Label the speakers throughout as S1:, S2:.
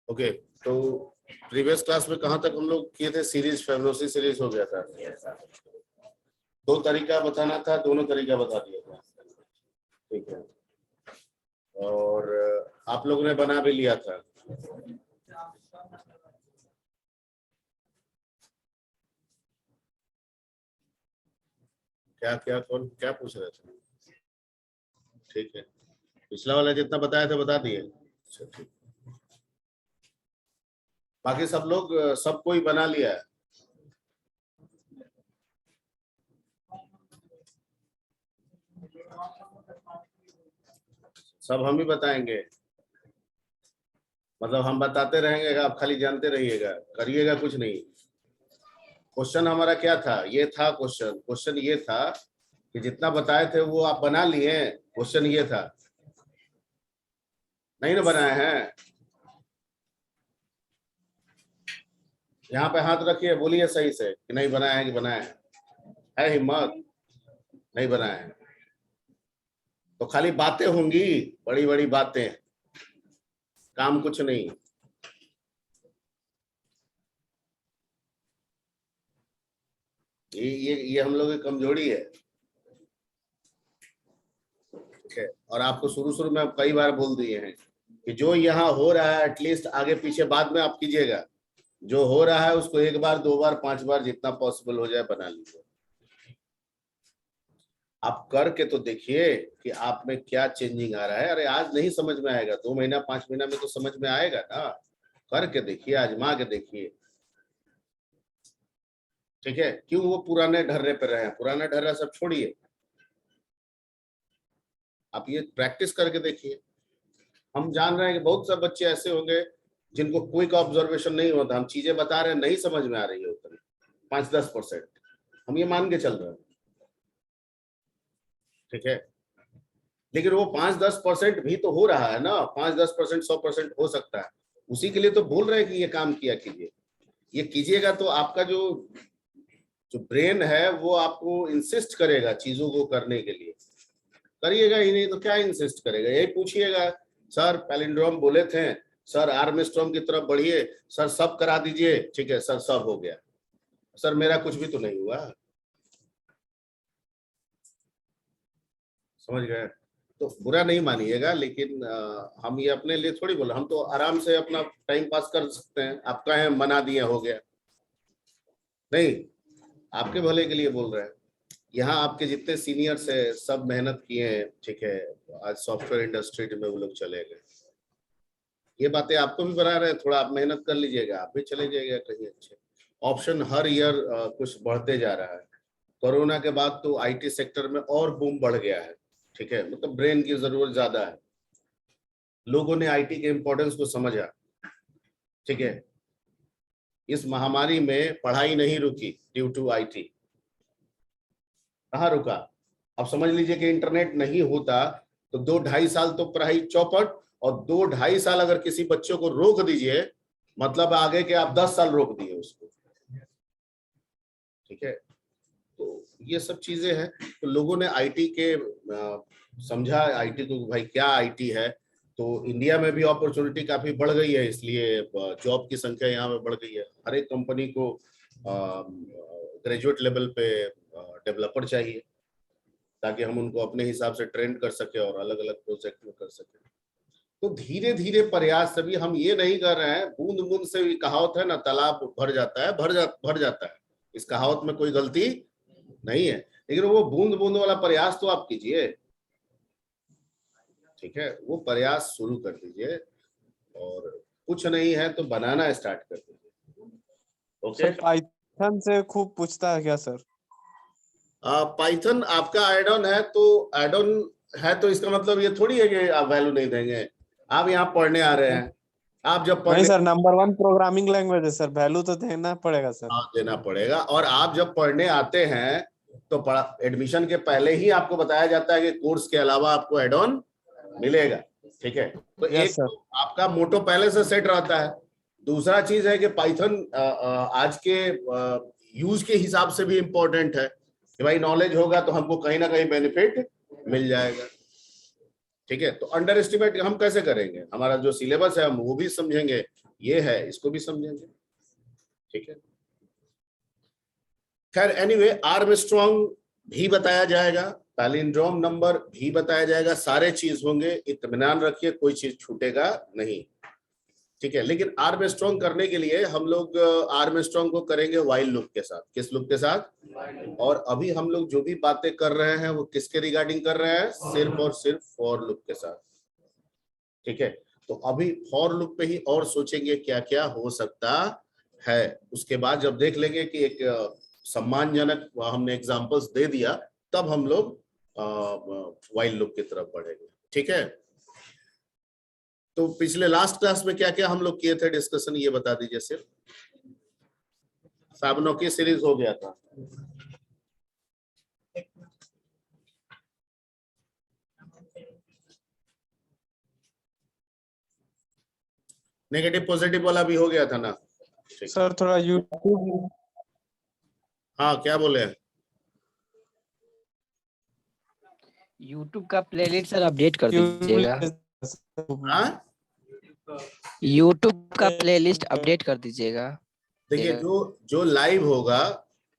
S1: Okay, तो previous class में कहाँ तक हम लोग किए थे? सीरीज, फेबुलस सीरीज हो गया था। दो तरीका बताना था, दोनों तरीका बता दिया था। ठीक है, और आप लोगों ने बना भी लिया था। क्या क्या कौन क्या पूछ रहे थे? ठीक है, पिछला वाला जितना बताया था बता दिए। अच्छा ठीक, बाकी सब लोग सब कोई बना लिया है। सब हम ही बताएंगे, मतलब हम बताते रहेंगे, आप खाली जानते रहिएगा, करिएगा कुछ नहीं। क्वेश्चन हमारा क्या था? ये था क्वेश्चन ये था कि जितना बताए थे वो आप बना लिए। क्वेश्चन ये था, नहीं ना बनाए हैं? यहाँ पे हाथ रखिए, बोलिए सही से कि नहीं बनाए हैं कि बनाए हैं। है हिम्मत? नहीं बनाए हैं तो खाली बातें होंगी, बड़ी बड़ी बातें, काम कुछ नहीं। ये हम लोग की कमजोरी है। ठीक है, और आपको शुरू शुरू में कई बार बोल दिए हैं कि जो यहाँ हो रहा है एटलीस्ट आगे पीछे बाद में आप कीजिएगा। जो हो रहा है उसको एक बार, दो बार, 5 बार, जितना पॉसिबल हो जाए बना लीजिए। आप करके तो देखिए कि आप में क्या चेंजिंग आ रहा है। अरे आज नहीं समझ में आएगा, 2 महीना 5 महीना में तो समझ में आएगा ना। करके देखिए, आजमा के देखिए। ठीक है, क्यों वो पुराने ढर्रे पे रहे? पुराना ढर्रा सब छोड़िए, आप ये प्रैक्टिस करके देखिए। हम जान रहे हैं कि बहुत सब बच्चे ऐसे होंगे जिनको क्विक ऑब्जर्वेशन नहीं होता। हम चीजें बता रहे हैं, नहीं समझ में आ रही है उतनी, 5-10%, हम ये मान के चल रहे हैं। ठीक है, लेकिन वो 5-10% भी तो हो रहा है ना। 5-10%, 100% हो सकता है। उसी के लिए तो बोल रहे हैं कि ये काम किया कीजिए। ये कीजिएगा तो आपका जो जो ब्रेन है वो आपको इंसिस्ट करेगा चीजों को करने के लिए। करिएगा ही नहीं तो क्या इंसिस्ट करेगा? यही पूछिएगा, सर पैलिंड्रोम बोले थे, सर आर्मस्ट्रॉन्ग की तरफ बढ़िए, सर सब करा दीजिए। ठीक है सर, सब हो गया। सर मेरा कुछ भी तो नहीं हुआ। समझ गए? तो बुरा नहीं मानिएगा, लेकिन हम ये अपने लिए थोड़ी बोले। हम तो आराम से अपना टाइम पास कर सकते हैं। आप कहें मना दिए हो गया, नहीं, आपके भले के लिए बोल रहे हैं। यहाँ आपके जितने सीनियर्स है सब मेहनत किए हैं। ठीक है, आज सॉफ्टवेयर इंडस्ट्री में वो लोग चले गए। ये बातें आपको भी बना रहे हैं, थोड़ा आप मेहनत कर लीजिएगा, आप भी चले जाइएगा कहीं अच्छे। ऑप्शन हर ईयर कुछ बढ़ते जा रहा है। कोरोना के बाद तो आईटी सेक्टर में और बूम बढ़ गया है। ठीक है, मतलब ब्रेन की जरूरत ज्यादा है। लोगों ने आईटी के इंपॉर्टेंस को समझा। ठीक है, इस महामारी में पढ़ाई नहीं रुकी ड्यू टू आईटी। कहाँ रुका? अब समझ लीजिए कि इंटरनेट नहीं होता तो 2-2.5 साल तो पढ़ाई चौपट, और 2-2.5 साल अगर किसी बच्चों को रोक दीजिए, मतलब आगे के आप 10 साल रोक दिए उसको। ठीक है, तो ये सब चीजें हैं। तो लोगों ने आईटी के समझा आईटी को, भाई क्या आईटी है। तो इंडिया में भी अपॉर्चुनिटी काफी बढ़ गई है, इसलिए जॉब की संख्या यहाँ पे बढ़ गई है। हर एक कंपनी को ग्रेजुएट लेवल पे डेवलपर चाहिए, ताकि हम उनको अपने हिसाब से ट्रेन कर सके और अलग अलग प्रोजेक्ट में कर सके। तो धीरे धीरे प्रयास, सभी हम ये नहीं कर रहे हैं। बूंद बूंद से भी कहावत है ना, तालाब भर जाता है, भर जाता है। इस कहावत में कोई गलती नहीं है, लेकिन वो बूंद बूंद वाला प्रयास तो आप कीजिए। ठीक है, वो प्रयास शुरू कर दीजिए, और कुछ नहीं है तो बनाना स्टार्ट कर दीजिए। ओके,
S2: सर पाइथन से खूब पूछता है क्या सर?
S1: पाइथन आपका एड ऑन है, तो एड ऑन है तो इसका मतलब ये थोड़ी है कि आप वैल्यू नहीं देंगे। आप यहाँ पढ़ने आ रहे हैं, आप जब
S2: नहीं
S1: पढ़ने,
S2: सर, नंबर 1 प्रोग्रामिंग लैंग्वेज है सर, वैल्यू तो देना पड़ेगा सर।
S1: देना पड़ेगा। और आप जब पढ़ने आते हैं तो एडमिशन के पहले ही आपको बताया जाता है कि कोर्स के अलावा आपको एड ऑन मिलेगा। ठीक है, तो एक
S2: सर।
S1: तो आपका मोटो पहले से सेट रहता है। दूसरा चीज है कि पाइथन आज के यूज के हिसाब से भी इम्पोर्टेंट है कि भाई नॉलेज होगा तो हमको कहीं ना कहीं बेनिफिट मिल जाएगा। ठीक है, तो अंडर एस्टिमेट हम कैसे करेंगे? हमारा जो सिलेबस है हम वो भी समझेंगे, ये है, इसको भी समझेंगे, ठीक है। खैर एनीवे, आर्मस्ट्रॉन्ग भी बताया जाएगा, पैलिंड्रोम नंबर भी बताया जाएगा, सारे चीज होंगे, इत्मीनान रखिए, कोई चीज छूटेगा नहीं, ठीक है। लेकिन आर्मस्ट्रॉन्ग करने के लिए हम लोग आर्मस्ट्रॉन्ग को करेंगे व्हाइल लूप के साथ। किस लूप के साथ? और अभी हम लोग जो भी बातें कर रहे हैं वो किसके रिगार्डिंग कर रहे हैं? सिर्फ और सिर्फ फॉर लूप के साथ, ठीक है। तो अभी फॉर लूप पे ही और सोचेंगे क्या क्या हो सकता है, उसके बाद जब देख लेंगे कि एक सम्मानजनक हमने एग्जांपल्स दे दिया, तब हम लोग व्हाइल लूप की तरफ बढ़ेंगे, ठीक है। तो पिछले लास्ट क्लास में क्या क्या हम लोग किए थे डिस्कशन, ये बता दीजिए सिर्फ। फैबोनॉची सीरीज हो गया था, नेगेटिव पॉजिटिव वाला भी हो गया था ना?
S2: सर थोड़ा यूट्यूब,
S3: हाँ क्या बोले?
S4: यूट्यूब का प्लेलिस्ट सर अपडेट कर दीजिएगा।
S1: हाँ
S4: यूट्यूब का प्लेलिस्ट अपडेट कर दीजिएगा।
S1: देखिए, जो लाइव होगा,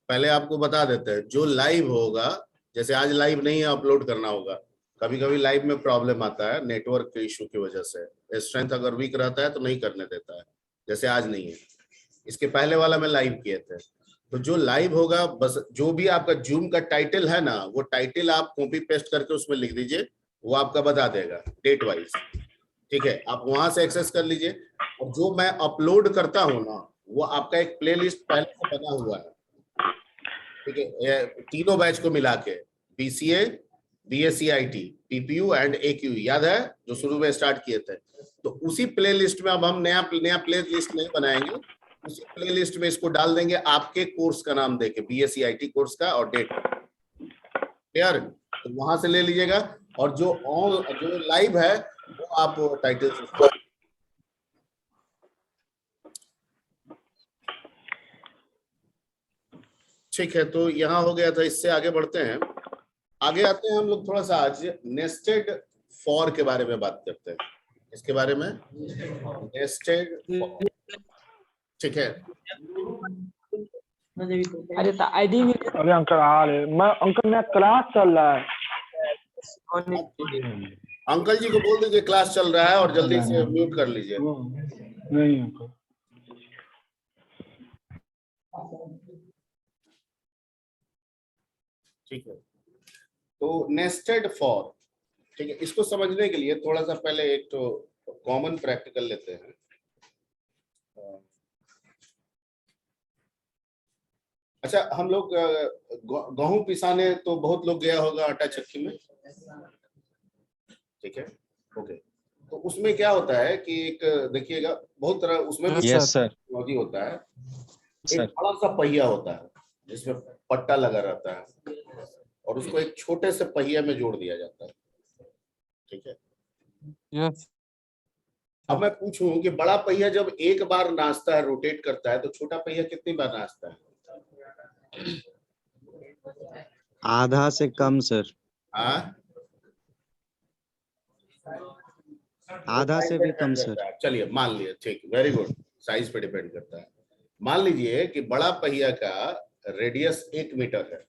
S1: पहले आपको बता देते हैं, जो लाइव होगा, जैसे आज लाइव नहीं है, अपलोड करना होगा। कभी कभी लाइव में प्रॉब्लम आता है नेटवर्क के इशू की वजह से, स्ट्रेंथ अगर वीक रहता है तो नहीं करने देता है, जैसे आज नहीं है। इसके पहले वाला में लाइव किए थे। तो जो लाइव होगा, बस जो भी आपका जूम का टाइटल है ना, वो टाइटल आप कॉपी पेस्ट करके उसमें लिख दीजिए, वो आपका बता देगा डेट वाइज, ठीक है। आप वहां से एक्सेस कर लीजिए। और जो मैं अपलोड करता हूँ ना, वो आपका एक प्लेलिस्ट पहले से बना हुआ है, ठीक है, तीनों बैच को मिला के, बीसीए, बीएससीआईटी, पीपीयू एंड एक्यू, याद है जो शुरू में स्टार्ट किए थे। तो उसी प्लेलिस्ट में अब हम नया प्लेलिस्ट नहीं बनाएंगे, उसी प्लेलिस्ट में इसको डाल देंगे, आपके कोर्स का नाम देके, बीएससीआईटी कोर्स का और डेट, क्लियर? तो वहां से ले लीजिएगा। और जो लाइव है वो आप टाइटल से, ठीक है। तो यहाँ हो गया था, इससे आगे बढ़ते हैं। आगे आते हैं हम लोग थोड़ा सा आज नेस्टेड फॉर के बारे में बात करते हैं। इसके बारे में नेस्टेड फॉर, ठीक है।
S5: अरे आईडी भी
S6: अरे अंकल अंकल मेरा क्लास चल रहा है।
S1: अंकल जी को बोल दीजिए क्लास चल रहा है और जल्दी से म्यूट कर लीजिए।
S6: नहीं अंकल,
S1: ठीक है। तो नेस्टेड फॉर, ठीक है, इसको समझने के लिए थोड़ा सा पहले एक तो कॉमन प्रैक्टिकल लेते हैं। अच्छा, हम लोग गेहूं पिसाने तो बहुत लोग गया होगा आटा चक्की में, ठीक है, ओके। तो उसमें क्या होता है कि एक देखिएगा, बहुत तरह उसमें भी टेक्नोलॉजी होता है। एक बड़ा सा पहिया होता है जिसमें पट्टा लगा रहता है और उसको एक छोटे से पहिया में जोड़ दिया जाता है, ठीक है।
S2: यस
S1: अब मैं पूछूं कि बड़ा पहिया जब एक बार नाचता है, रोटेट करता है, तो छोटा पहिया कितनी बार नाचता है?
S7: आधा से कम सर,
S1: हाँ,
S7: आधा से भी कम सर।
S1: चलिए मान लिया, ठीक, वेरी गुड, साइज पे डिपेंड करता है। मान लीजिए कि बड़ा पहिया का रेडियस 1 मीटर है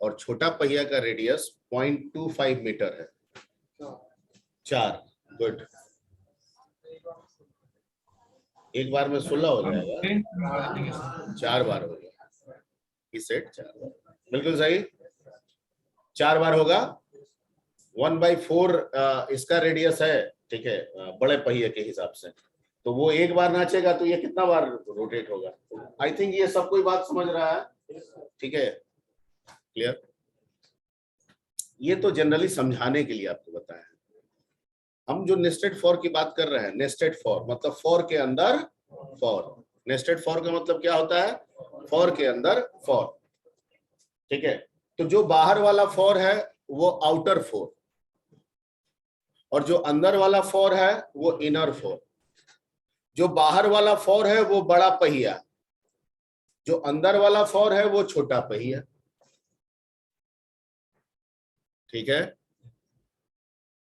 S1: और छोटा पहिया का रेडियस 0.25 मीटर है। 4, गुड। एक बार में 16 हो जाएगा, 4 बार हो गया, इस सेट 4 बार, बिल्कुल सही, 4 बार होगा। 1/4 इसका रेडियस है, ठीक है, बड़े पहिए के हिसाब से। तो वो एक बार नाचेगा तो ये कितना बार रोटेट होगा? आई थिंक ये सब कोई बात समझ रहा है, ठीक है, क्लियर? ये तो जनरली समझाने के लिए आपको बताया। हम जो नेस्टेड फॉर की बात कर रहे हैं, नेस्टेड फॉर मतलब फॉर के अंदर फॉर। नेस्टेड फॉर का मतलब क्या होता है? फॉर के अंदर फॉर, ठीक है। तो जो बाहर वाला फॉर है वो आउटर फॉर, और जो अंदर वाला फॉर है वो इनर फॉर। जो बाहर वाला फॉर है वो बड़ा पहिया, जो अंदर वाला फॉर है वो छोटा पहिया, ठीक है।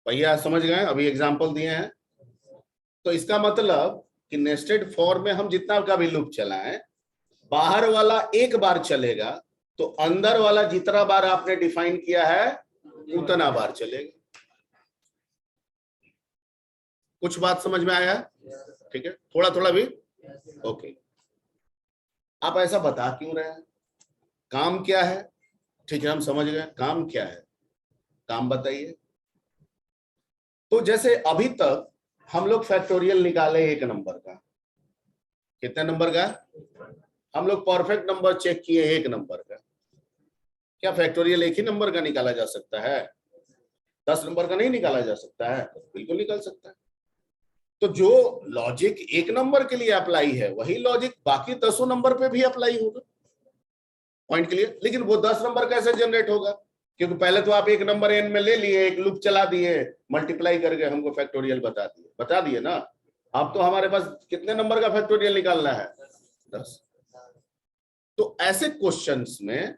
S1: पहिया समझ गए? अभी एग्जांपल दिए हैं। तो इसका मतलब कि नेस्टेड फॉर में हम जितना का भी लूप चलाएं, बाहर वाला एक बार चलेगा तो अंदर वाला जितना बार आपने डिफाइन किया है उतना बार चलेगा। कुछ बात समझ में आया? ठीक है, थोड़ा थोड़ा भी ओके। आप ऐसा बता क्यों रहे हैं? काम क्या है? ठीक है, हम समझ गए काम क्या है, काम बताइए। तो जैसे अभी तक हम लोग फैक्टोरियल निकाले एक नंबर का, कितने नंबर का? हम लोग परफेक्ट नंबर चेक किए एक नंबर का। क्या फैक्टोरियल एक ही नंबर का निकाला जा सकता है? 10 नंबर का नहीं निकाला जा सकता है? बिल्कुल निकल सकता है। तो जो लॉजिक एक नंबर के लिए अप्लाई है वही लॉजिक बाकी 10 नंबर पे भी अप्लाई होगा। Point clear? लेकिन वो 10 नंबर कैसे जनरेट होगा? क्योंकि पहले तो आप एक नंबर एन में ले लिए, एक लूप चला दिए, मल्टीप्लाई करके हमको फैक्टोरियल बता दिए ना। अब तो हमारे पास कितने नंबर का फैक्टोरियल निकालना है? 10। तो ऐसे क्वेश्चंस में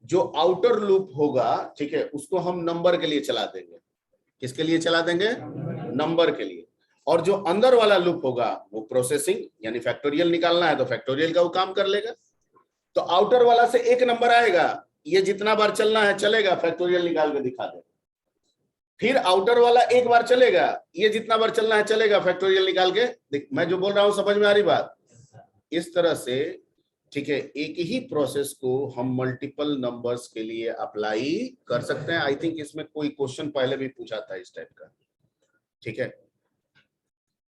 S1: जो आउटर लूप होगा, ठीक है, उसको हम नंबर के लिए चला देंगे। किसके लिए चला देंगे? नंबर के लिए। और जो अंदर वाला लूप होगा वो प्रोसेसिंग, यानी फैक्टोरियल निकालना है तो फैक्टोरियल का वो काम कर लेगा। तो आउटर वाला से एक नंबर आएगा, ये जितना बार चलना है चलेगा, फैक्टोरियल निकाल के दिखा दे। फिर आउटर वाला एक बार चलेगा, ये जितना बार चलना है चलेगा, फैक्टोरियल निकाल के मैं जो बोल रहा हूं समझ में आ रही बात? इस तरह से, ठीक है, एक ही प्रोसेस को हम मल्टीपल नंबर्स के लिए अप्लाई कर सकते हैं। आई थिंक इसमें कोई क्वेश्चन पहले भी पूछा था इस टाइप का। ठीक है,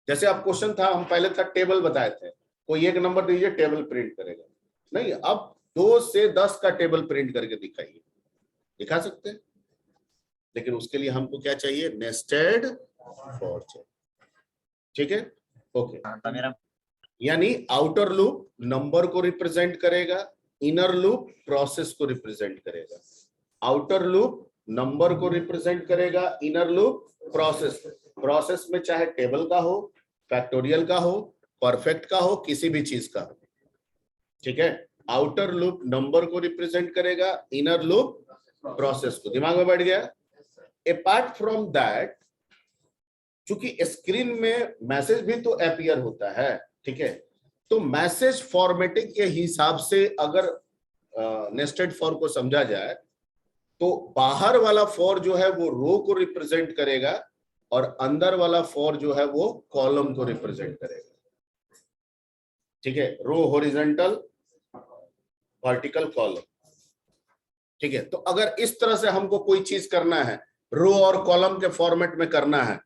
S1: जैसे अब क्वेश्चन था, हम पहले था टेबल बताए थे, कोई एक नंबर दीजिए टेबल प्रिंट करेगा। नहीं, अब 2 से 10 का टेबल प्रिंट करके दिखाइए, दिखा सकते हैं। लेकिन उसके लिए हमको क्या चाहिए? नेस्टेड फॉर चाहिए। ठीक है, ओके। यानी आउटर लूप नंबर को रिप्रेजेंट करेगा, इनर लूप प्रोसेस को रिप्रेजेंट करेगा। आउटर लूप नंबर को रिप्रेजेंट करेगा, इनर लूप प्रोसेस में चाहे टेबल का हो, फैक्टोरियल का हो, परफेक्ट का हो, किसी भी चीज का। ठीक है, आउटर लूप नंबर को रिप्रेजेंट करेगा, इनर लूप प्रोसेस को। दिमाग में बैठ गया? अपार्ट फ्रॉम दैट, चूंकि स्क्रीन में मैसेज भी तो अपीयर होता है, ठीक है, तो मैसेज फॉर्मेटिंग के हिसाब से अगर नेस्टेड फॉर को समझा जाए तो बाहर वाला फॉर जो है वो रो को रिप्रेजेंट करेगा और अंदर वाला फॉर जो है वो कॉलम को रिप्रेजेंट करेगा। ठीक है, रो हॉरिजॉन्टल, वर्टिकल, कॉलम। ठीक है, तो अगर इस तरह से हमको कोई चीज करना है, रो और कॉलम के फॉर्मेट में करना है,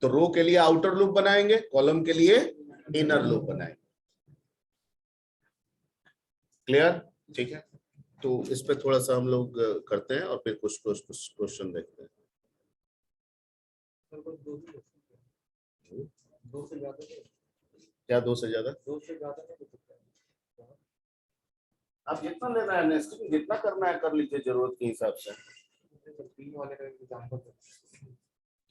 S1: तो रो के लिए आउटर लूप बनाएंगे, कॉलम के लिए इनर लूप बनाएंगे। क्लियर? ठीक है, तो इस पे थोड़ा सा हम लोग करते हैं और फिर कुछ क्वेश्चन देखते हैं। क्या 2 से ज्यादा? आप जितना लेना है नेस्टिंग जितना करना है कर लीजिए जरूरत के हिसाब से।
S8: 3 वाले का एग्जांपल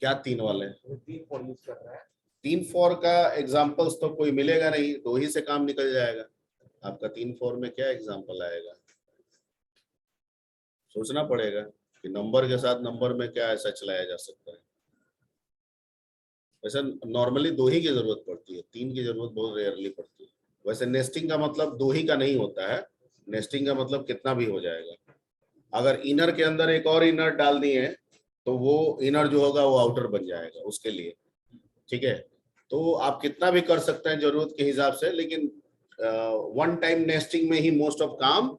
S1: क्या 3 वाले?
S8: 3 फॉर यूज कर रहा है।
S1: 3 फॉर का एग्जांपल्स तो कोई मिलेगा नहीं, 2 ही से काम निकल जाएगा। आपका 3 फॉर में क्या एग्जांपल आएगा? सोचना पड़ेगा कि नंबर के साथ नंबर में क्या ऐसा चलाया जा सकता है। वैसे नॉर्मली 2 ही की जरूरत पड़ती है, 3 की जरूरत बहुत रेयरली पड़ती है। वैसे नेस्टिंग का मतलब 2 ही का नहीं होता है, नेस्टिंग का मतलब कितना भी हो जाएगा। अगर इनर के अंदर एक और इनर डाल दिए तो वो इनर जो होगा वो आउटर बन जाएगा उसके लिए। ठीक है, तो आप कितना भी कर सकते हैं जरूरत के हिसाब से, लेकिन वन टाइम नेस्टिंग में ही मोस्ट ऑफ काम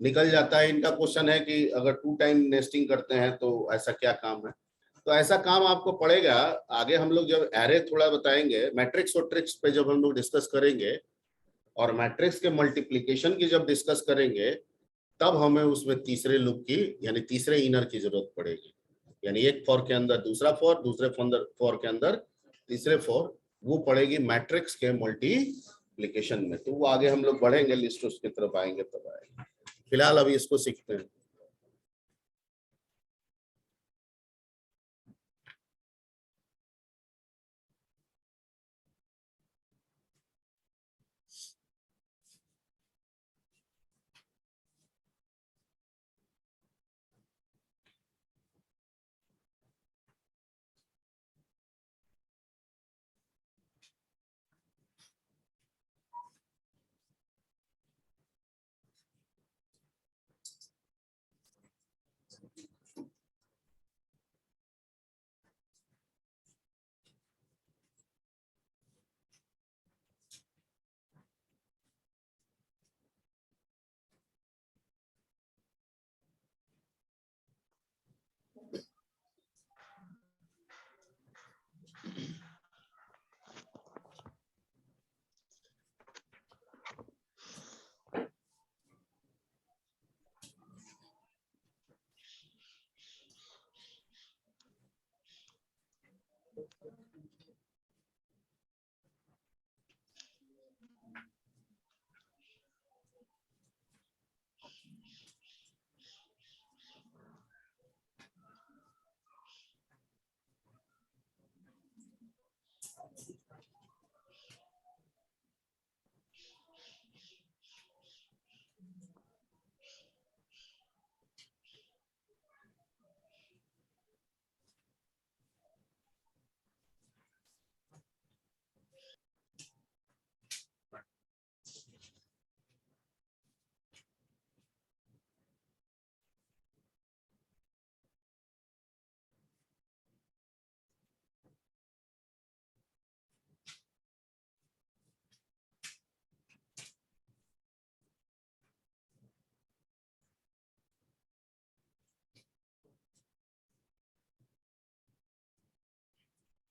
S1: निकल जाता है। इनका क्वेश्चन है कि अगर 2 टाइम नेस्टिंग करते हैं तो ऐसा क्या काम है? तो ऐसा काम आपको पड़ेगा आगे। हम लोग जब एरे थोड़ा बताएंगे, मैट्रिक्स और ट्रिक्स पे जब हम लोग डिस्कस करेंगे और मैट्रिक्स के मल्टीप्लिकेशन की जब डिस्कस करेंगे, तब हमें उसमें तीसरे लूप की यानी तीसरे इनर की जरूरत पड़ेगी। यानी एक फॉर के अंदर दूसरा फॉर, दूसरे फॉर के अंदर तीसरे फॉर, वो पड़ेगी मैट्रिक्स के मल्टीप्लिकेशन में। तो वो आगे हम लोग बढ़ेंगे, लिस्ट उसकी तरफ आएंगे तब आएंगे। फिलहाल अभी इसको सीखते हैं।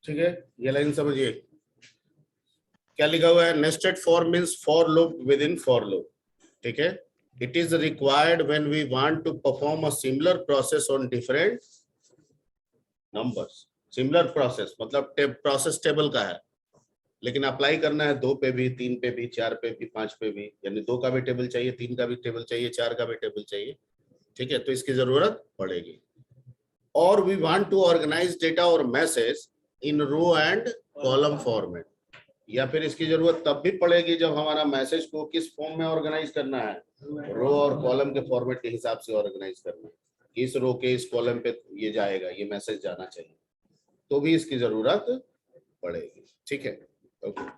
S1: ठीक है, ये लाइन समझिए। क्या लिखा हुआ है? Nested for means for loop with in for loop. ठीक है, it is required when we want to perform a similar process on different numbers. Similar process मतलब प्रोसेस टेबल का है, लेकिन अप्लाई करना है 2 पे भी, 3 पे भी, 4 पे भी, 5 पे भी, यानी 2 का भी टेबल चाहिए, 3 का भी टेबल चाहिए, 4 का भी टेबल चाहिए। ठीक है, तो इसकी जरूरत पड़ेगी। और we want to organise data और message in row and column format, या फिर इसकी जरूरत तब भी पड़ेगी जब हमारा मैसेज को किस फॉर्म में ऑर्गेनाइज करना है, रो और कॉलम के फॉर्मेट के हिसाब से ऑर्गेनाइज करना है। इस रो के इस कॉलम पे ये जाएगा, ये मैसेज जाना चाहिए, तो भी इसकी जरूरत पड़ेगी। ठीक है, ओके।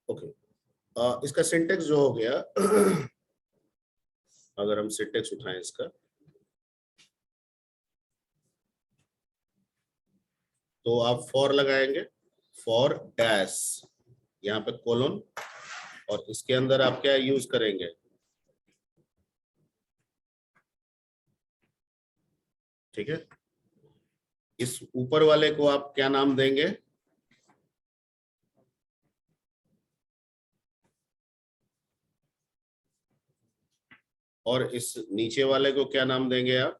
S1: ओके, इसका सिंटेक्स जो हो गया अगर हम सिंटेक्स उठाएं इसका, तो आप फॉर लगाएंगे, फॉर डैश, यहाँ पे कोलोन, और इसके अंदर आप क्या यूज करेंगे? ठीक है, इस ऊपर वाले को आप क्या नाम देंगे? और इस नीचे वाले को क्या नाम देंगे आप?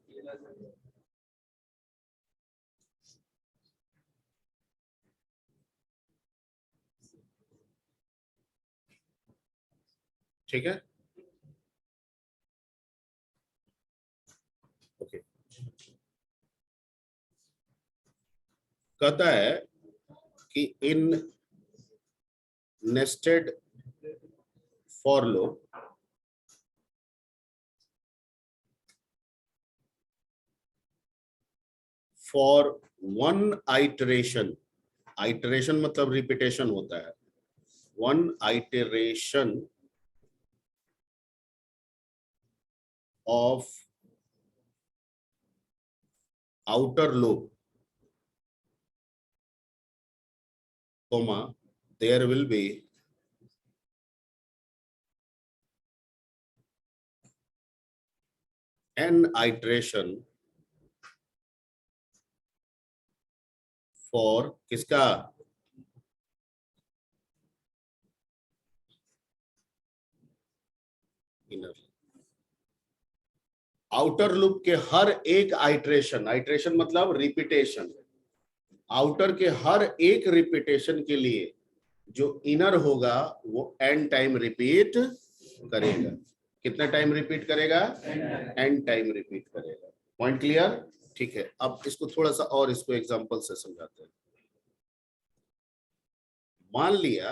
S1: ठीक है, ओके। कहता है कि in nested for loop for one iteration, iteration मतलब रिपीटेशन होता है, one iteration of outer loop, comma, there will be an iteration for किसका? इनर। आउटर लूप के हर एक आइटरेशन, आइटरेशन मतलब रिपीटेशन, आउटर के हर एक रिपीटेशन के लिए जो इनर होगा वो n टाइम रिपीट करेगा। कितना टाइम रिपीट करेगा? n टाइम रिपीट करेगा। Point clear? ठीक है, अब इसको थोड़ा सा और इसको एग्जांपल से समझाते हैं। मान लिया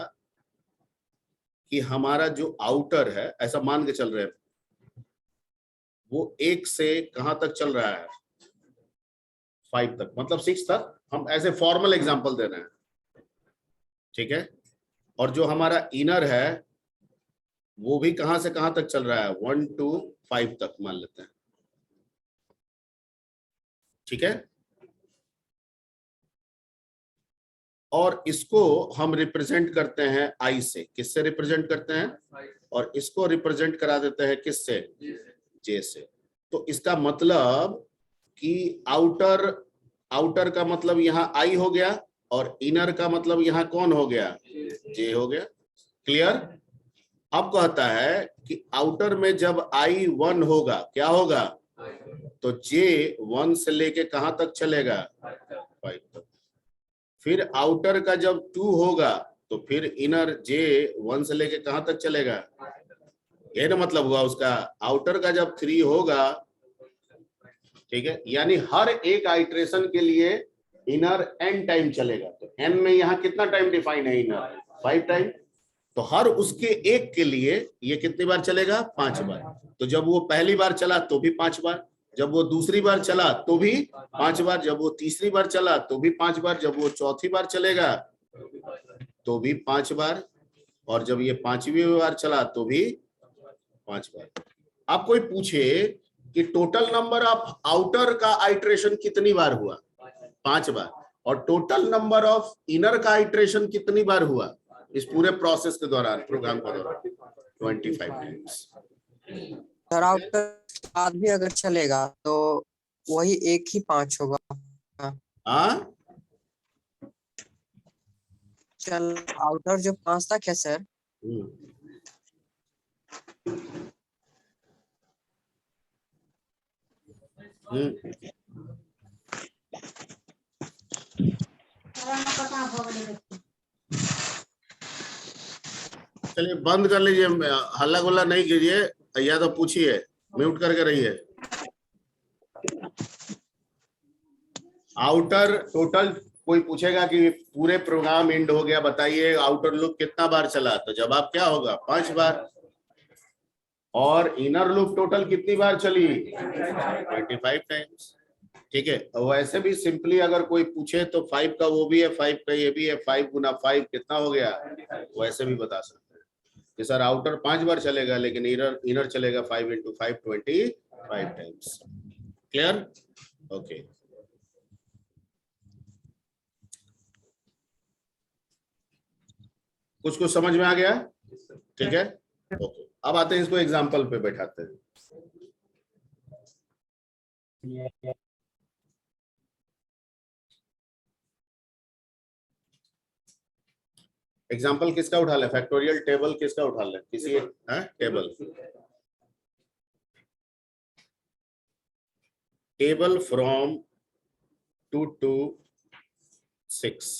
S1: कि हमारा जो आउटर है, ऐसा मान के चल रहे हैं, वो 1 से कहां तक चल रहा है? 5 तक, मतलब 6 तक। हम ऐसे फॉर्मल एग्जांपल दे रहे हैं, ठीक है। और जो हमारा इनर है वो भी कहां से कहां तक चल रहा है? 1 to 5 तक मान लेते हैं, ठीक है। और इसको हम रिप्रेजेंट करते हैं आई से। किससे रिप्रेजेंट करते हैं? और इसको रिप्रेजेंट करा देते हैं किससे? जे से। तो इसका मतलब कि आउटर का मतलब यहाँ आई हो गया, और इनर का मतलब यहाँ कौन हो गया? जे हो गया। क्लियर? अब कहता है कि आउटर में जब आई 1 होगा, क्या होगा? तो जे 1 से लेके कहां तक चलेगा? 5 तक। फिर आउटर का जब 2 होगा तो फिर इनर जे 1 से लेके कहां तक चलेगा? ये ना मतलब हुआ उसका। आउटर का जब 3 होगा, ठीक है, यानी हर एक आइट्रेशन के लिए इनर n टाइम चलेगा। तो n में यहाँ कितना टाइम डिफाइन है? Inner 5 time. तो हर उसके एक के लिए ये कितनी बार चलेगा? 5 बार। तो जब वो पहली बार चला तो भी 5 बार, जब वो दूसरी बार चला तो भी 5 बार, जब वो तीसरी बार चला तो भी 5 बार, जब वो चौथी बार चलेगा तो भी 5 बार, और जब ये 5वीं बार चला तो भी 5 बार। आप कोई पूछे कि टोटल नंबर ऑफ आउटर का आइट्रेशन कितनी बार हुआ? 5 बार। और टोटल नंबर ऑफ इनर का आइट्रेशन कितनी बार हुआ इस पूरे प्रोसेस के दौरान, प्रोग्राम के दौरान? 25 टाइम्स।
S9: सर आउटर बाद भी अगर चलेगा तो वही एक ही 5 होगा।
S1: हाँ,
S9: चल आउटर जो 5 तक है सर,
S1: चलिए बंद कर लीजिए, हल्ला गुल्ला नहीं कीजिए, या तो पूछिए, म्यूट करके रहिए। आउटर टोटल कोई पूछेगा कि पूरे प्रोग्राम एंड हो गया, बताइए आउटर लूप कितना बार चला, तो जवाब क्या होगा? 5 बार। और इनर लूप टोटल कितनी बार चली? 25 टाइम्स। ठीक है। वैसे भी सिंपली अगर कोई पूछे तो 5 का वो भी है, 5 का ये भी है, 5 गुना 5 कितना हो गया, वैसे भी बता सकते हैं कि सर आउटर 5 बार चलेगा लेकिन इनर चलेगा 5 into 5 25 टाइम्स। क्लियर? ओके। कुछ समझ में आ गया? ठीक है, ओके। अब आते हैं इसको एग्जाम्पल पे बैठाते हैं। एग्जाम्पल किसका उठा ले? फैक्टोरियल टेबल किसका उठा ले? किसी है टेबल? टेबल फ्रॉम 2 to 6,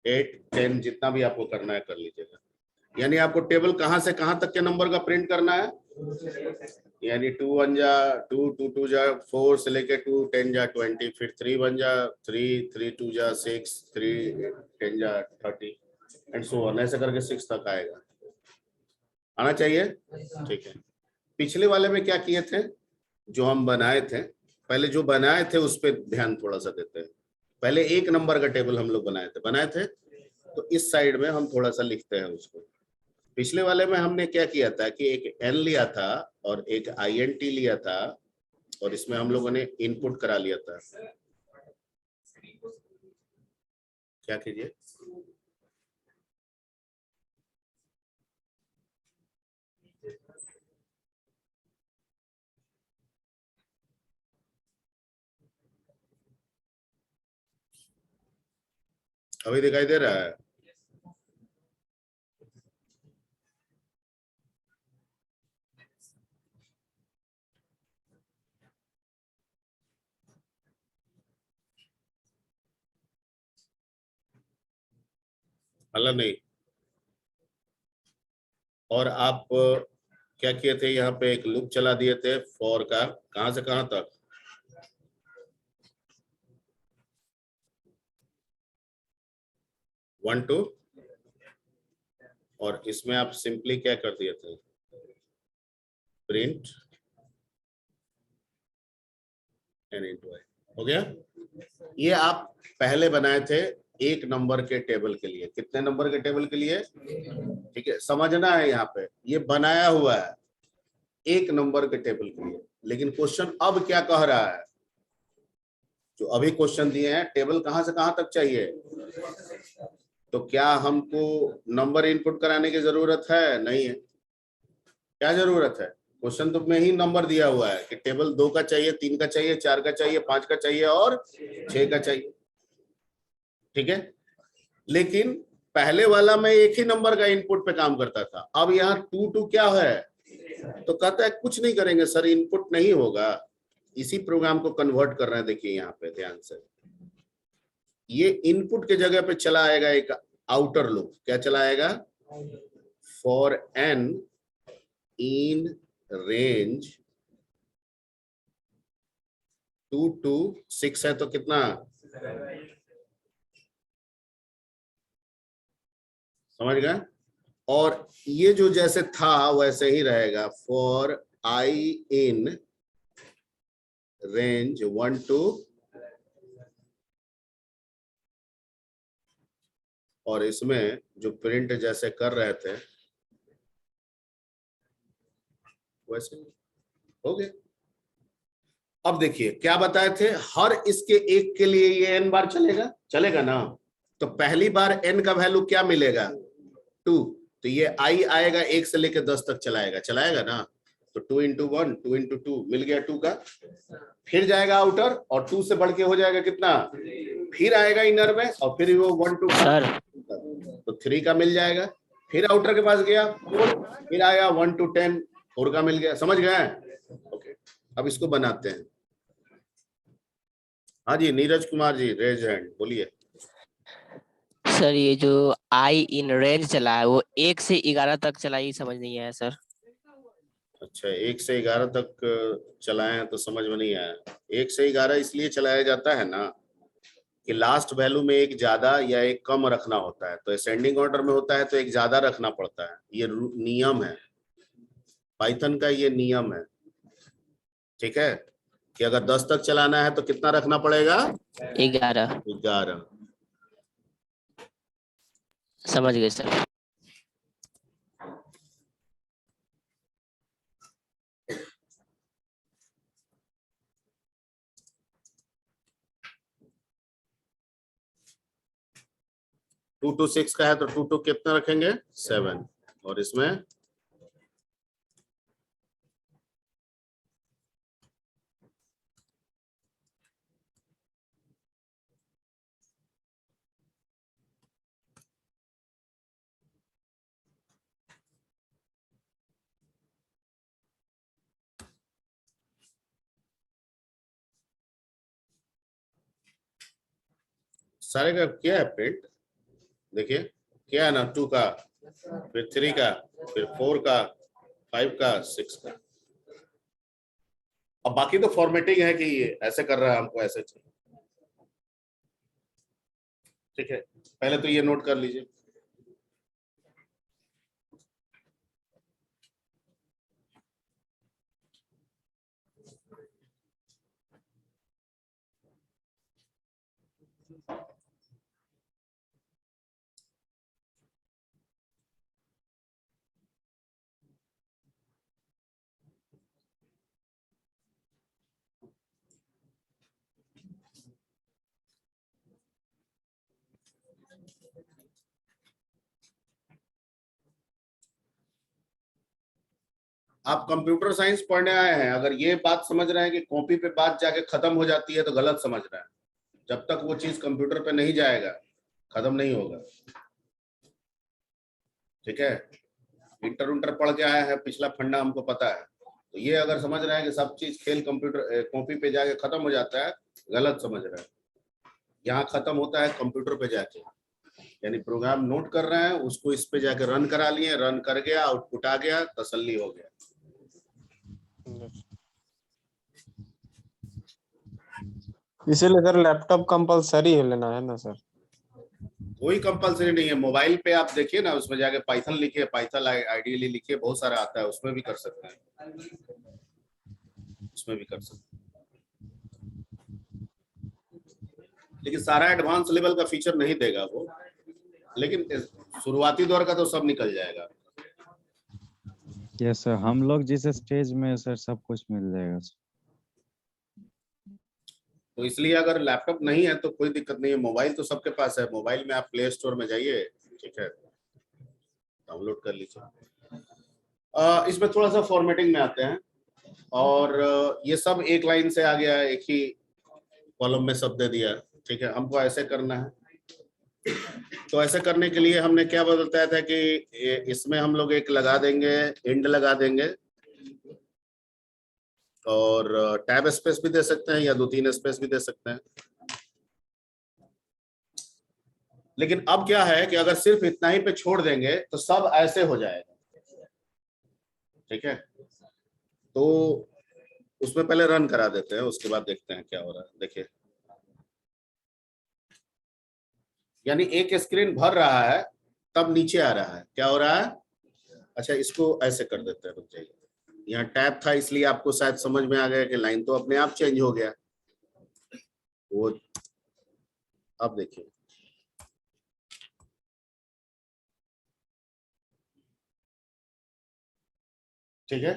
S1: 8, 10 जितना भी आपको करना है कर लीजिएगा। यानी आपको टेबल कहां से कहां तक के नंबर का प्रिंट करना है? यानी 2 1 जा 2, 2 2 जा 4 से लेके 2 10 जा 20, फिर 3 1 जा 3, 3 2 जा 6, 3 10 जा 30 एंड सो ऑन, ऐसे करके 6 तक आएगा। आना चाहिए? ठीक है। पिछले वाले में क्या किए थे? जो हम बनाए थे, पहले जो बनाए थे उस पर ध्यान थोड़ा सा देते हैं। पहले एक नंबर का टेबल हम लोग बनाए थे, तो इस साइड में हम थोड़ा सा लिखते हैं उसको। पिछले वाले में हमने क्या किया था कि एक n लिया था और एक int लिया था, और इसमें हम लोगों ने इनपुट करा लिया था। क्या कीजिए? अभी दिखाई दे रहा है? हल्ला नहीं। और आप क्या किए थे? यहाँ पे एक लूप चला दिए थे फॉर का, कहां से कहां तक? वन टू, और इसमें आप सिंपली क्या कर दिए थे? Print n into i. हो गया? ये आप पहले बनाए थे एक नंबर के टेबल के लिए। कितने नंबर के टेबल के लिए? ठीक है, समझना है यहाँ पे, ये बनाया हुआ है एक नंबर के टेबल के लिए। लेकिन क्वेश्चन अब क्या कह रहा है? जो अभी क्वेश्चन दिए हैं, टेबल कहां से कहां तक चाहिए? तो क्या हमको नंबर इनपुट कराने की जरूरत है? नहीं है। क्या जरूरत है? क्वेश्चन तो में ही नंबर दिया हुआ है कि टेबल 2 का चाहिए, 3 का चाहिए, 4 का चाहिए, 5 का चाहिए और 6 का चाहिए। ठीक है। लेकिन पहले वाला मैं एक ही नंबर का इनपुट पे काम करता था, अब यहाँ 2 2 क्या है, तो कहता है कुछ नहीं करेंगे सर, इनपुट नहीं होगा, इसी प्रोग्राम को कन्वर्ट कर रहे हैं। देखिए यहाँ पे ध्यान से, ये इनपुट के जगह पे चला आएगा एक आउटर लूप। क्या चला आएगा? For n in range 2 to 6 है तो कितना, समझ गए? और ये जो जैसे था वैसे ही रहेगा, for I in range 1 to, और इसमें जो प्रिंट जैसे कर रहे थे वैसे हो गया। अब देखिए क्या बताए थे, हर इसके एक के लिए ये n बार चलेगा, चलेगा ना। तो पहली बार n का वैल्यू क्या मिलेगा? 2, तो ये i आएगा 1 से लेकर 10 तक चलाएगा, चलाएगा ना। तो 2 into 1 2 into 2 मिल गया 2 का, फिर जाएगा आउटर और 2 से बढ़ के हो जाएगा कितना, फिर आएगा इनर में और फिर वो 1 to 5
S4: सर
S1: तो 3 का मिल जाएगा, फिर आउटर के पास गया 4, फिर आया 1 to 10 4 का मिल गया। समझ गए? ओके, अब इसको बनाते हैं। हाँ जी नीरज कुमार जी, रेज हैंड, बोलिए।
S4: सर ये जो आई इन रेंज चला है वो 1 से 11 तक चला, ही समझ नहीं आया सर।
S1: अच्छा 1 से 11 तक चलाए हैं तो समझ में नहीं आया। 1 से 11 इसलिए चलाया जाता है ना कि लास्ट वैल्यू में एक ज्यादा या एक कम रखना होता है, तो असेंडिंग ऑर्डर में होता है तो एक ज्यादा रखना पड़ता है। ये नियम है, पाइथन का ये नियम है, ठीक है, कि अगर 10 तक चलाना है तो कितना रखना पड़ेगा?
S4: 11। समझ गए सर।
S1: टू टू 6 का है तो 2 to कितना रखेंगे? 7, और इसमें सारे का क्या है प्रिंट, देखिए क्या है ना, 2 का, फिर 3 का, फिर 4 का, 5 का, 6 का। अब बाकी तो फॉर्मेटिंग है कि ये ऐसे कर रहा है, हमको ऐसे चाहिए, ठीक है। पहले तो ये नोट कर लीजिए। आप कंप्यूटर साइंस पढ़ने आए हैं, अगर ये बात समझ रहे हैं कि कॉपी पे बात जाके खत्म हो जाती है तो गलत समझ रहे हैं। जब तक वो चीज कंप्यूटर पे नहीं जाएगा खत्म नहीं होगा, ठीक है। इंटर पढ़ के आया है, पिछला फंडा हमको पता है, तो ये अगर समझ रहे हैं कि सब चीज खेल कंप्यूटर कॉपी पे जाके खत्म हो जाता है, गलत समझ रहे हैं। यहाँ खत्म होता है कंप्यूटर पे जाके, यानी प्रोग्राम नोट कर रहे हैं, उसको इस पे जाके रन करा लिए, रन कर गया, आउटपुट आ गया, तसल्ली हो गया।
S2: इसीलिए सर लैपटॉप कंपलसरी है लेना है ना सर?
S1: कोई कंपलसरी नहीं है, मोबाइल पे आप देखिए ना, उसमें जाके पाइथन लिखिए, पाइथन आइडियली लिखिए, बहुत सारा आता है, उसमें भी कर सकते हैं, उसमें भी कर सकते हैं। लेकिन सारा एडवांस लेवल का फीचर नहीं देगा वो, लेकिन शुरुआती दौर का तो सब निकल जाएगा।
S7: यस सर, हम लोग जिस स्टेज में है सर सब कुछ मिल जाएगा सर।
S1: तो इसलिए अगर लैपटॉप नहीं है तो कोई दिक्कत नहीं है, मोबाइल तो सबके पास है। मोबाइल में आप प्ले स्टोर में जाइए, ठीक है, डाउनलोड कर लीजिए। इसमें थोड़ा सा फॉर्मेटिंग में आते हैं, और ये सब एक लाइन से आ गया है, एक ही कॉलम में सब दे दिया, ठीक है। हमको ऐसे करना है, तो ऐसे करने के लिए हमने क्या बताया था कि इसमें हम लोग एक लगा देंगे, एंड लगा देंगे, और टैब स्पेस भी दे सकते हैं या 2-3 स्पेस भी दे सकते हैं। लेकिन अब क्या है कि अगर सिर्फ इतना ही पे छोड़ देंगे तो सब ऐसे हो जाएगा, ठीक है। तो उसमें पहले रन करा देते हैं, उसके बाद देखते हैं क्या हो रहा है। देखिए, यानी एक स्क्रीन भर रहा है तब नीचे आ रहा है, क्या हो रहा है। अच्छा, इसको ऐसे कर देते हैं, रुक जाइए। यहाँ टैब था इसलिए आपको शायद समझ में आ गया कि लाइन तो अपने आप चेंज हो गया वो। अब देखिए, ठीक है,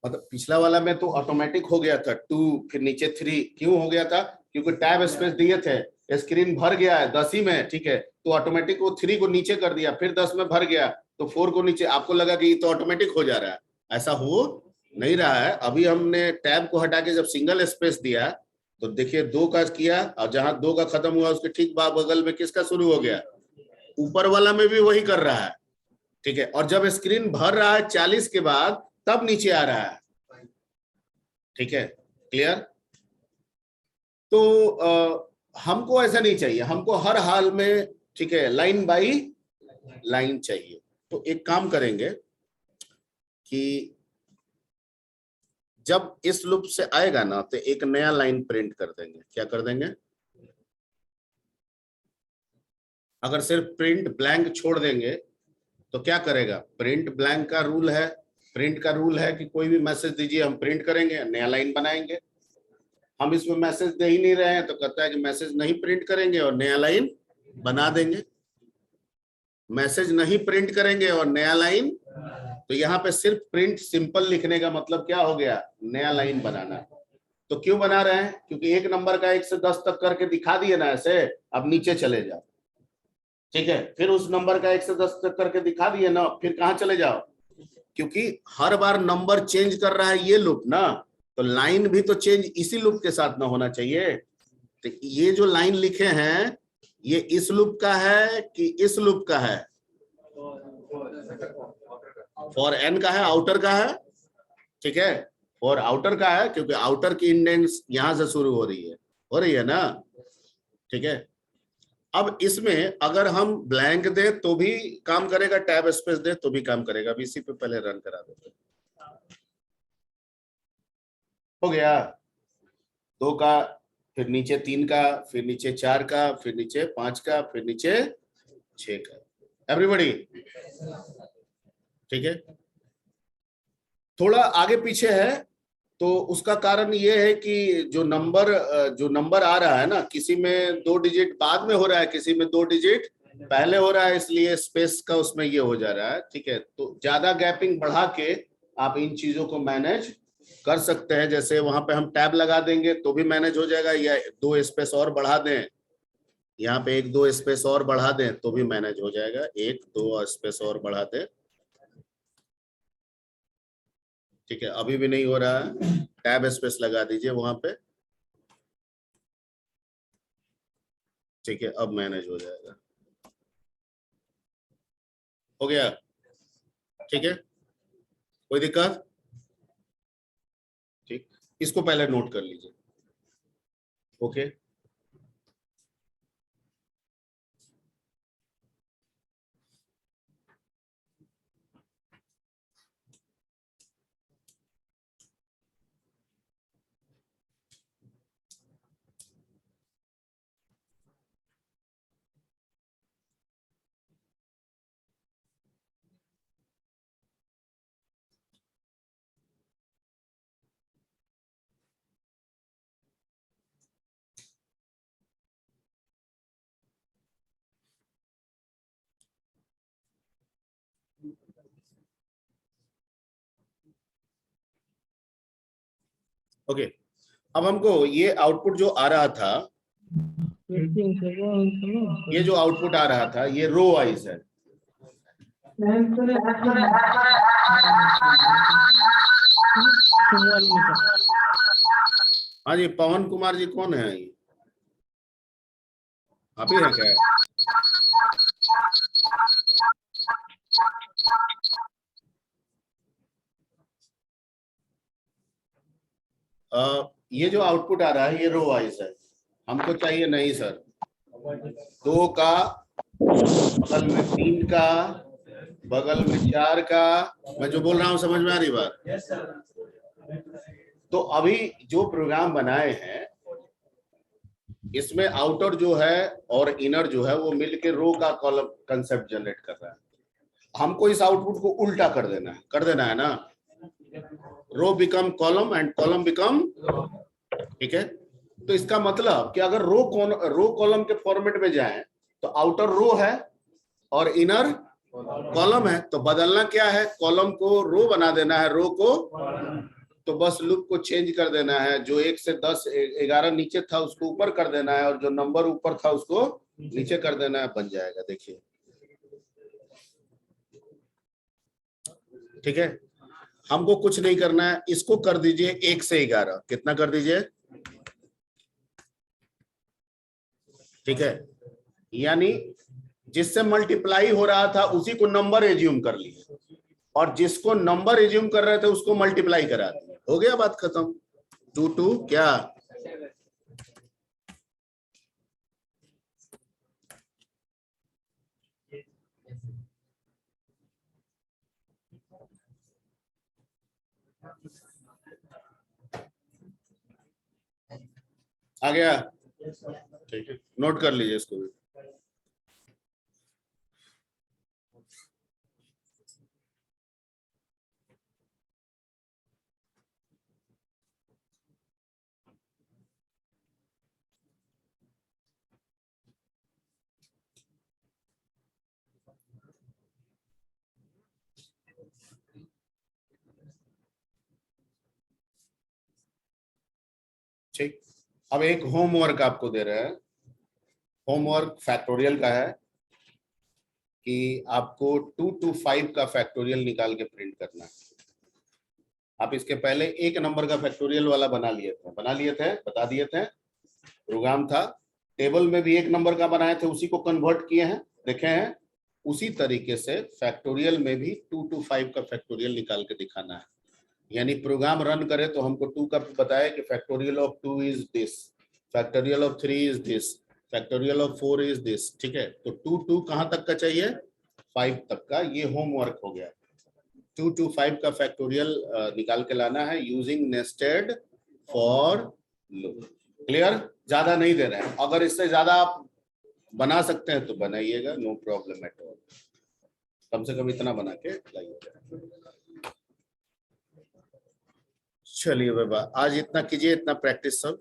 S1: मतलब पिछला वाला में तो ऑटोमेटिक हो गया था 2, फिर नीचे 3। क्यों हो गया था? क्योंकि टैब स्पेस दिए थे, स्क्रीन भर गया है 10 ही में, ठीक है, तो ऑटोमेटिक वो 3 को नीचे कर दिया, फिर 10 में भर गया तो 4 को नीचे। आपको लगा कि ये तो ऑटोमेटिक हो जा रहा है, ऐसा हो नहीं रहा है। अभी हमने टैब को हटा के जब सिंगल स्पेस दिया तो देखिए 2 का किया, और जहां 2 का खत्म हुआ उसके ठीक बगल में किसका शुरू हो गया, ऊपर वाला में भी वही कर रहा है, ठीक है। और जब स्क्रीन भर रहा है 40 के बाद तब नीचे आ रहा है, ठीक है, क्लियर। तो हमको ऐसा नहीं चाहिए, हमको हर हाल में, ठीक है, लाइन बाई लाइन चाहिए। तो एक काम करेंगे कि जब इस लूप से आएगा ना तो एक नया लाइन प्रिंट कर देंगे। क्या कर देंगे? अगर सिर्फ प्रिंट ब्लैंक छोड़ देंगे तो क्या करेगा? प्रिंट ब्लैंक का रूल है, प्रिंट का रूल है कि कोई भी मैसेज दीजिए हम प्रिंट करेंगे, नया लाइन बनाएंगे। हम इसमें मैसेज दे ही नहीं रहे हैं तो कहता है कि मैसेज नहीं प्रिंट करेंगे और नया लाइन बना देंगे। मैसेज नहीं प्रिंट करेंगे और नया लाइन, तो यहाँ पे सिर्फ प्रिंट सिंपल लिखने का मतलब क्या हो गया? नया लाइन बनाना। तो क्यों बना रहे हैं? क्योंकि एक नंबर का 1 से 10 तक करके दिखा दिए ना ऐसे, अब नीचे चले जाओ, ठीक है। फिर उस नंबर का 1 से 10 तक करके दिखा दिए ना, फिर कहाँ चले जाओ? क्योंकि हर बार नंबर चेंज कर रहा है ये लूप ना, तो लाइन भी तो चेंज इसी लूप के साथ ना होना चाहिए। तो ये जो लाइन लिखे हैं ये इस लूप का है कि इस लूप का है? फॉर एन का है, आउटर का है, ठीक है, फॉर आउटर का है, क्योंकि आउटर की इंडेंस यहां से शुरू हो रही है ना, ठीक है। अब इसमें अगर हम ब्लैंक दे तो भी काम करेगा, टैब स्पेस दे तो भी काम करेगा। अब इसी पे पहले रन करा देते। हो गया 2 का, फिर नीचे 3 का, फिर नीचे 4 का, फिर नीचे 5 का, फिर नीचे 6 का। एवरीबॉडी ठीक है। थोड़ा आगे पीछे है तो उसका कारण ये है कि जो नंबर आ रहा है ना, किसी में 2 डिजिट बाद में हो रहा है, किसी में 2 डिजिट पहले हो रहा है, इसलिए स्पेस का उसमें ये हो जा रहा है, ठीक है। तो ज्यादा गैपिंग बढ़ा के आप इन चीजों को मैनेज कर सकते हैं। जैसे वहां पे हम टैब लगा देंगे तो भी मैनेज हो जाएगा, या 2 स्पेस और बढ़ा दें, यहाँ पे 1-2 स्पेस और बढ़ा दें तो भी मैनेज हो जाएगा। 1-2 स्पेस और बढ़ा दें, ठीक है। अभी भी नहीं हो रहा है, टैब स्पेस लगा दीजिए वहां पे, ठीक है, अब मैनेज हो जाएगा। हो गया, ठीक है, कोई दिक्कत? ठीक, इसको पहले नोट कर लीजिए, ओके। ओके, अब हमको ये आउटपुट जो आ रहा था, ये जो आउटपुट आ रहा था ये रो वाइज है। हाँ जी, पवन कुमार जी कौन है? आप ही हैं क्या? ये जो आउटपुट आ रहा है ये रो वाइज है, हमको चाहिए नहीं सर 2 का, बगल में 3 का, बगल में 4 का। मैं जो बोल रहा हूँ समझ में आ रही बात? तो अभी जो प्रोग्राम बनाए हैं इसमें आउटर जो है और इनर जो है वो मिलके रो का कॉलम कंसेप्ट जनरेट कर रहा है। हमको इस आउटपुट को उल्टा कर देना है ना, row become column and column become, ठीक है। तो इसका मतलब कि अगर रो कॉलम के फॉर्मेट में जाएं तो आउटर रो है और इनर कॉलम है, तो बदलना क्या है, कॉलम को रो बना देना है, रो को तो बस लूप को चेंज कर देना है, जो 1 से 10 11 नीचे था उसको ऊपर कर देना है और जो नंबर ऊपर था उसको नीचे कर देना है, बन जाएगा। देखिए ठीक है, हमको कुछ नहीं करना है, इसको कर दीजिए 1 से 11, कितना कर दीजिए, ठीक है। यानी जिससे मल्टीप्लाई हो रहा था उसी को नंबर एज्यूम कर लिए और जिसको नंबर एज्यूम कर रहे थे उसको मल्टीप्लाई करा दिया, हो गया बात खत्म। 2 2 क्या, आ गया, ठीक है, नोट कर लीजिए इसको भी। ठीक, अब एक होमवर्क आपको दे रहे हैं। होमवर्क फैक्टोरियल का है कि आपको 2 to 5 का फैक्टोरियल निकाल के प्रिंट करना है। आप इसके पहले 1 नंबर का फैक्टोरियल वाला बता दिए थे, प्रोग्राम था, टेबल में भी 1 नंबर का बनाए थे, उसी को कन्वर्ट किए हैं, देखे हैं। उसी तरीके से फैक्टोरियल में भी 2 to 5 का फैक्टोरियल निकाल के दिखाना है। यानी प्रोग्राम रन करे तो हमको 2 का बताए कि factorial of 2 is this, factorial of 3 is this, factorial of 4 is this, ठीक है। तो 2 कहाँ तक का चाहिए, 5 तक का। ये होमवर्क हो गया। 2 to 5 का फैक्टोरियल निकाल के लाना है using nested for loop. Clear, ज्यादा नहीं दे रहे हैं, अगर इससे ज्यादा आप बना सकते हैं तो बनाइएगा, नो प्रॉब्लम एट ऑल, कम से कम इतना बना के लाइएगा। चलिए बाबा, आज इतना कीजिए, इतना प्रैक्टिस सब।